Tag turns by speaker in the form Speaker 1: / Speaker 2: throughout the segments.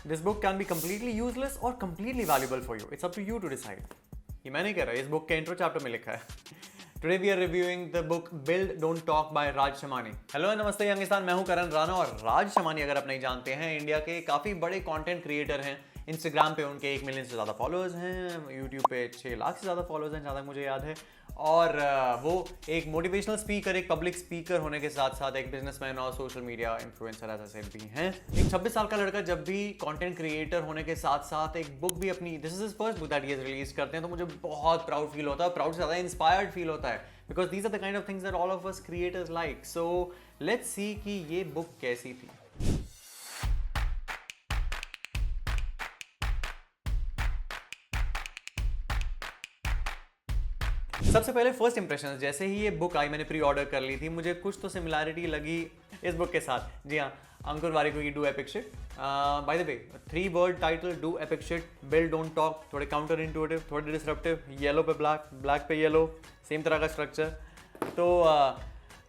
Speaker 1: This book can be completely useless और completely valuable for you. It's up to you to decide. ये मैं नहीं कह रहा, इस बुक के इंट्रो चैप्टर में लिखा है. Today we are reviewing the book Build Don't Talk by Raj Shamani. Hello नमस्ते यंगिस्तान, मैं हूं करण राणा और राज शमानी अगर आप नहीं जानते हैं, इंडिया के काफ़ी बड़े कंटेंट क्रिएटर हैं. इंस्टाग्राम पे उनके 1 मिलियन से ज़्यादा फॉलोअर्स हैं, यूट्यूब पे 6 लाख से ज़्यादा फॉलोअर्स हैं जहाँ तक मुझे याद है. और वो एक मोटिवेशनल स्पीकर, एक पब्लिक स्पीकर होने के साथ साथ एक बिजनेसमैन और सोशल मीडिया इन्फ्लुएंसर ऐसा भी हैं. एक 26 साल का लड़का जब भी कंटेंट क्रिएटर होने के साथ साथ एक बुक भी अपनी, this is his first book that he has release करते हैं, तो मुझे बहुत प्राउड फील होता है. प्राउड से ज़्यादा इंस्पायर्ड फील होता है, because these are the kind of things that all of us creators like. So let's see कि ये बुक कैसी थी. सबसे पहले फर्स्ट इंप्रेशन, जैसे ही ये बुक आई मैंने प्री ऑर्डर कर ली थी, मुझे कुछ तो सिमिलैरिटी लगी इस बुक के साथ. जी हाँ, अंकुर वारिको की do epic shit. By the way 3 word title, do epic shit, build don't talk, थोड़े काउंटर इंटुइटिव, थोड़े डिसरप्टिव, येलो पे ब्लैक, ब्लैक पे येलो, सेम तरह का स्ट्रक्चर. तो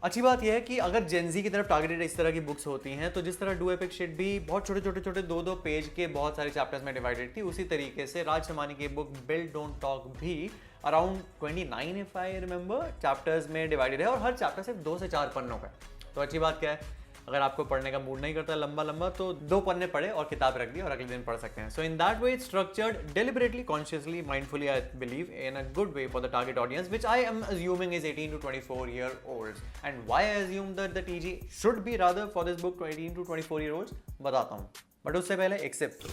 Speaker 1: अच्छी बात यह है कि अगर जेनजी की तरफ टारगेटेड इस तरह की बुक्स होती हैं, तो जिस तरह डू एपिक शिट भी बहुत छोटे छोटे छोटे 2-2 पेज के बहुत सारे चैप्टर्स में डिवाइडेड थी, उसी तरीके से राज शमानी की बुक बिल्ड डोंट टॉक भी around 29 if I remember chapters में डिवाइडेड है, और हर चैप्टर सिर्फ 2 से 4 पन्नों का है. तो अच्छी बात क्या है, अगर आपको पढ़ने का मूड नहीं करता लंबा लंबा, तो 2 पन्ने पढ़े और किताब रख दी और अगले दिन पढ़ सकते हैं. So in that way it's structured deliberately, consciously, mindfully, I believe in a good way for the target audience, which I am assuming is 18 to 24 year olds. And why I assume that the TG should be rather for this book 18 to 24 year olds, बताता हूँ. But उससे पहले accept,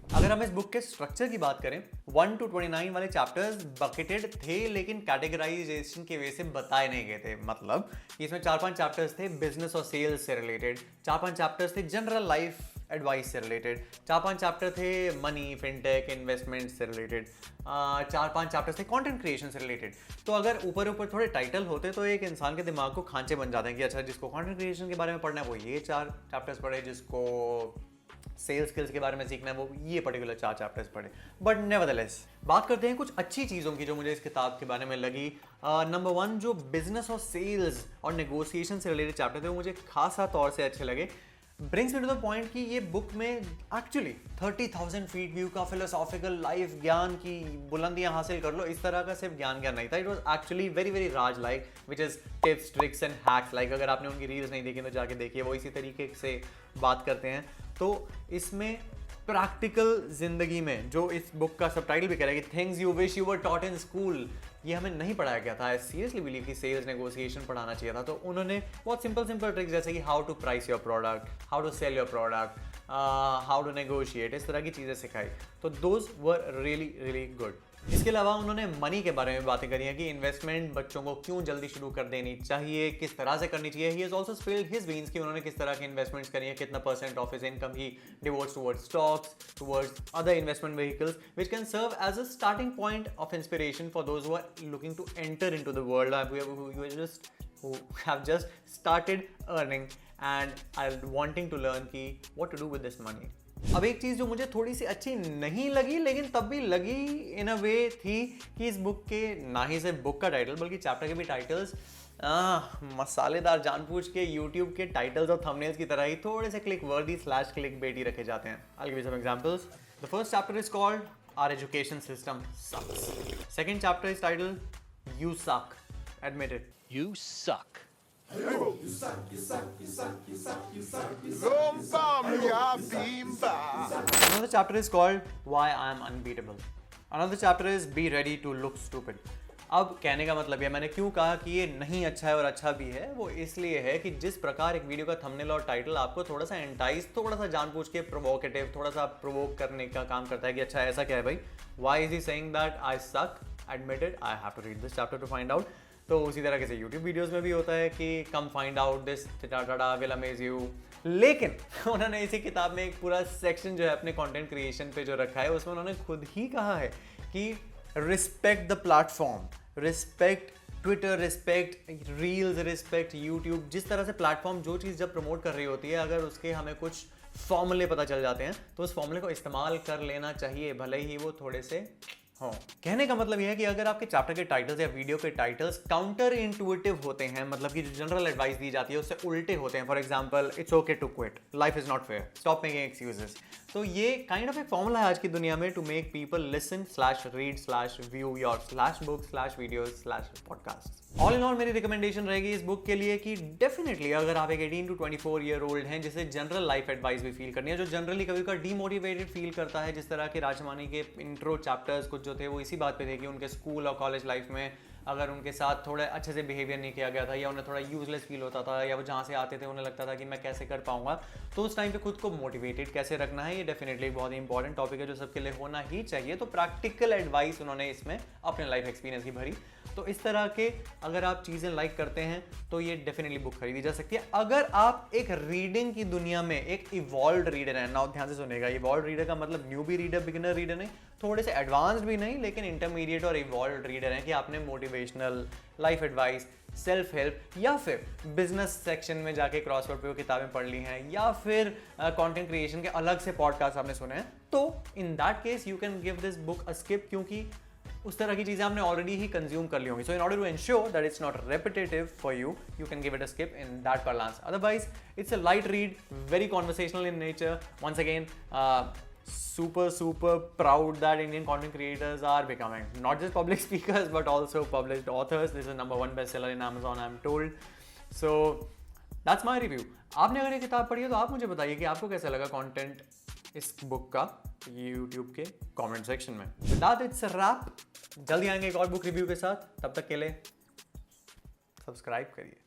Speaker 1: अगर हम इस book के structure की बात करें, 1 to 29 वाले चैप्टर्स बकेटेड थे, लेकिन कैटेगराइजेशन की वजह से बताए नहीं गए थे. मतलब इसमें 4-5 चैप्टर्स थे बिजनेस और सेल्स से रिलेटेड, 4-5 चैप्टर्स थे जनरल लाइफ एडवाइस से रिलेटेड, 4-5 चैप्टर थे मनी, फिनटेक, इन्वेस्टमेंट से रिलेटेड, 4-5 चैप्टर्स थे कंटेंट क्रिएशन से रिलेटेड. तो अगर ऊपर ऊपर थोड़े टाइटल होते तो एक इंसान के दिमाग को खांचे बन जाते हैं कि अच्छा, जिसको कंटेंट क्रिएशन के बारे में पढ़ना है वो ये 4 चैप्टर्स पढ़े, जिसको सेल्स स्किल्स के बारे में सीखना है वो ये पर्टिकुलर 4 चैप्टर्स पढ़े. बट नेवरदलेस बात करते हैं कुछ अच्छी चीज़ों की जो मुझे इस किताब के बारे में लगी. नंबर 1, जो बिजनेस और सेल्स और नेगोशिएशन से रिलेटेड चैप्टर थे वो मुझे खासा तौर से अच्छे लगे. Brings me to the point कि ये बुक में एक्चुअली 30,000 फीट व्यू का फिलोसॉफिकल लाइफ ज्ञान की बुलंदियां हासिल कर लो, इस तरह का सिर्फ ज्ञान नहीं था. It was actually very very Raj like, which is tips, tricks and hacks. Like अगर आपने उनकी रील्स नहीं देखी तो जाके देखिए, वो इसी तरीके से बात करते हैं. तो इसमें प्रैक्टिकल जिंदगी में, जो इस बुक का सबटाइटल भी कह रहा है कि things you wish you were taught in school, ये हमें नहीं पढ़ाया गया था. आई सीरियसली बिलीव कि सेल्स नेगोशिएशन पढ़ाना चाहिए था. तो उन्होंने बहुत सिंपल ट्रिक्स जैसे कि how to price your product, how to sell your product, how to negotiate, इस तरह की चीज़ें सिखाई. तो those were really really good. इसके अलावा उन्होंने मनी के बारे में बातें करी हैं कि इन्वेस्टमेंट बच्चों को क्यों जल्दी शुरू कर देनी चाहिए, किस तरह से करनी चाहिए. He has also spilled his beans कि उन्होंने किस तरह की इन्वेस्टमेंट्स करी हैं, कितना % of his income he devotes towards stocks, towards other investment vehicles, which can serve as a starting point of inspiration for those who are looking to enter into the world who have just started earning and are wanting to learn कि what to do with this money. अब एक चीज़ जो मुझे थोड़ी सी अच्छी नहीं लगी लेकिन तब भी लगी इन अ वे थी कि इस बुक के ना ही सिर्फ बुक का टाइटल बल्कि चैप्टर के भी टाइटल्स मसालेदार जानबूझ के यूट्यूब के टाइटल्स और थंबनेल्स की तरह ही थोड़े से क्लिक वर्दी / क्लिक बेटी रखे जाते हैं. I'll give you some examples. The first chapter is called Our Education System Sucks. Second chapter is titled You Suck. Admit it.
Speaker 2: You suck.
Speaker 3: You suck, you suck, you suck, you suck, you suck, you suck.
Speaker 1: Another chapter is called Why I Am Unbeatable. Another chapter is Be Ready to Look Stupid. अब कहने का मतलब ये, मैंने क्यों कहा कि ये नहीं अच्छा है और अच्छा भी है, वो इसलिए है कि जिस प्रकार एक वीडियो का थंबनेल और टाइटल आपको थोड़ा सा एंटाइज, थोड़ा सा जानबूझ के प्रोवोकेटिव, थोड़ा सा प्रोवोक करने का काम करता है कि अच्छा ऐसा क्या है भाई, why is he saying that I suck, admitted, I have to read this chapter to find out. तो उसी तरह से यूट्यूब वीडियोस में भी होता है कि come find out this Tata will amaze you. लेकिन उन्होंने इसी किताब में एक पूरा सेक्शन जो है अपने कंटेंट क्रिएशन पे जो रखा है, उसमें उन्होंने खुद ही कहा है कि respect the platform, respect Twitter, respect reels, respect YouTube. जिस तरह से प्लेटफॉर्म जो चीज़ जब प्रमोट कर रही होती है, अगर उसके हमें कुछ फॉर्मूले पता चल जाते हैं तो उस फॉर्मूले को इस्तेमाल कर लेना चाहिए, भले ही वो थोड़े से हो। कहने का मतलब यह है कि अगर आपके चैप्टर के टाइटल्स या वीडियो के टाइटल्स काउंटर इंटुइटिव होते हैं, मतलब कि जो जनरल एडवाइस दी जाती है उससे उल्टे होते हैं, for example it's okay to quit, life is not fair, stop making excuses, तो ये काइंड ऑफ एक फॉर्मूला है आज की दुनिया में to make people listen slash read slash view your slash book slash videos slash podcast. All in all मेरी recommendation रहेगी इस बुक के लिए कि डेफिनेटली अगर आप एक 18 to 24 ईयर ओल्ड हैं जिसे जनरल लाइफ एडवाइस भी फील करनी है, जो जनरली कभी कभी डीमोटिवेटेड फील करता है, जिस तरह के राजमानी के इंट्रो चैप्टर्स कुछ जो थे वो इसी बात पे थे कि उनके स्कूल और कॉलेज लाइफ में अगर उनके साथ थोड़ा अच्छे से बिहेवियर नहीं किया गया था या उन्हें थोड़ा यूजलेस फील होता था या वो जहाँ से आते थे उन्हें लगता था कि मैं कैसे कर पाऊंगा, तो उस टाइम पे खुद को मोटिवेटेड कैसे रखना है, ये डेफिनेटली बहुत ही इंपॉर्टेंट टॉपिक है जो सबके लिए होना ही चाहिए। तो प्रैक्टिकल एडवाइस उन्होंने इसमें अपने लाइफ एक्सपीरियंस की भरी। तो इस तरह के अगर आप चीज़ें लाइक करते हैं तो ये डेफिनेटली बुक खरीदी जा सकती है। अगर आप एक रीडिंग की दुनिया में एक इवॉल्व्ड रीडर हैं, ना ध्यान से सुनेगा, इवॉल्व्ड रीडर का मतलब न्यूबी रीडर, बिगिनर रीडर नहीं, थोड़े से एडवांस्ड भी नहीं, लेकिन इंटरमीडिएट और इवॉल्व्ड रीडर हैं कि आपने motivational, life advice, self help या फिर बिजनेस सेक्शन में जाके क्रॉसवर्ड पे वो किताबें पढ़ ली हैं या फिर कंटेंट क्रिएशन के अलग से पॉडकास्ट आपने सुने हैं, तो in that case you can give this book a skip, क्योंकि उस तरह की चीज़ें आपने ऑलरेडी ही कंज्यूम कर ली होंगी। So in order to ensure that it's not repetitive for you, you can give it a skip in that parlance. Otherwise, it's a light read, very conversational in nature. Once again, super proud that Indian content creators are becoming not just public speakers but also published authors. This is #1 bestseller in Amazon, I'm told. So that's my review. आपने अगर ये किताब पढ़ी है तो आप मुझे बताइए कि आपको कैसा लगा कंटेंट इस बुक का YouTube के कमेंट सेक्शन में। With that, it's a wrap. जल्दी आएंगे एक और बुक रिव्यू के साथ, तब तक के लिए सब्सक्राइब करिए।